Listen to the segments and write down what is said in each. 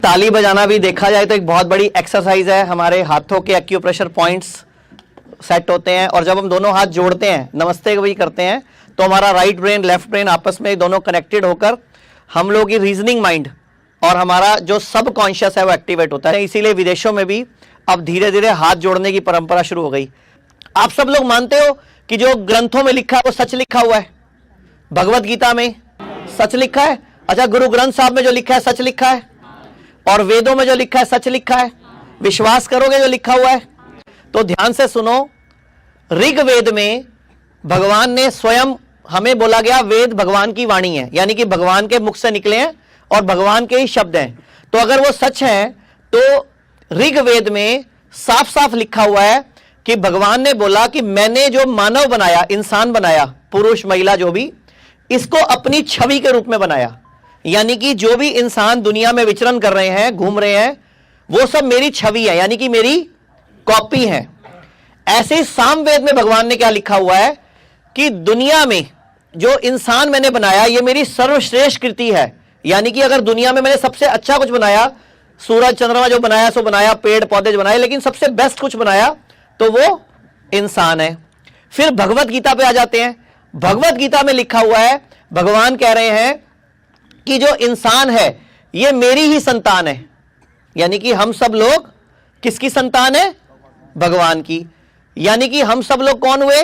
ताली बजाना भी देखा जाए तो एक बहुत बड़ी एक्सरसाइज है। हमारे हाथों के एक्यूप्रेशर पॉइंट्स सेट होते हैं और जब हम दोनों हाथ जोड़ते हैं, नमस्ते भी करते हैं, तो हमारा राइट ब्रेन लेफ्ट ब्रेन आपस में दोनों कनेक्टेड होकर हम लोगों की रीजनिंग माइंड और हमारा जो सब कॉन्शियस है वो एक्टिवेट होता है। इसीलिए विदेशों में भी अब धीरे धीरे हाथ जोड़ने की परंपरा शुरू हो गई। आप सब लोग मानते हो कि जो ग्रंथों में लिखा है वो सच लिखा हुआ है? भगवत गीता में सच लिखा है। अच्छा, गुरु ग्रंथ साहब में जो लिखा है सच लिखा है, और वेदों में जो लिखा है सच लिखा है। विश्वास करोगे जो लिखा हुआ है? तो ध्यान से सुनो, ऋग्वेद में भगवान ने स्वयं, हमें बोला गया वेद भगवान की वाणी है, यानी कि भगवान के मुख से निकले हैं और भगवान के ही शब्द हैं। तो अगर वो सच है तो ऋग्वेद में साफ साफ लिखा हुआ है कि भगवान ने बोला कि मैंने जो मानव बनाया, इंसान बनाया, पुरुष महिला जो भी, इसको अपनी छवि के रूप में बनाया। यानी कि जो भी इंसान दुनिया में विचरण कर रहे हैं, घूम रहे हैं, वो सब मेरी छवि है, यानी कि मेरी कॉपी है। ऐसे ही सामवेद में भगवान ने क्या लिखा हुआ है कि दुनिया में जो इंसान मैंने बनाया ये मेरी सर्वश्रेष्ठ कृति है। यानी कि अगर दुनिया में मैंने सबसे अच्छा कुछ बनाया, सूरज चंद्रमा जो बनाया सो बनाया, पेड़ पौधे जो बनाए, लेकिन सबसे बेस्ट कुछ बनाया तो वो इंसान है। फिर भगवत गीता पे आ जाते हैं। भगवत गीता में लिखा हुआ है, भगवान कह रहे हैं कि जो इंसान है ये मेरी ही संतान है। यानी कि हम सब लोग किसकी संतान है? भगवान की। यानी कि हम सब लोग कौन हुए?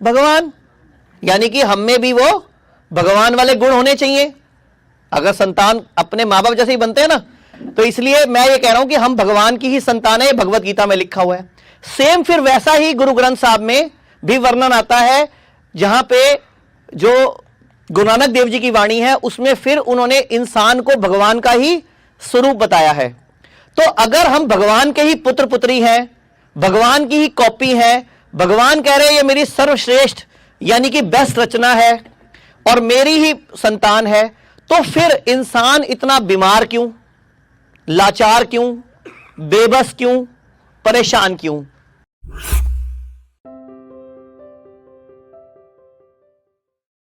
भगवान। यानी कि हम में भी वो भगवान वाले गुण होने चाहिए। अगर संतान अपने मां बाप जैसे ही बनते हैं ना, तो इसलिए मैं ये कह रहा हूं कि हम भगवान की ही संतान है। भगवत गीता में लिखा हुआ है। सेम फिर वैसा ही गुरु ग्रंथ साहब में भी वर्णन आता है, जहां पे जो गुरु नानक देव जी की वाणी है उसमें फिर उन्होंने इंसान को भगवान का ही स्वरूप बताया है। तो अगर हम भगवान के ही पुत्र पुत्री हैं, भगवान की ही कॉपी है, भगवान कह रहे हैं ये मेरी सर्वश्रेष्ठ यानी कि बेस्ट रचना है और मेरी ही संतान है, तो फिर इंसान इतना बीमार क्यों, लाचार क्यों, बेबस क्यों, परेशान क्यों?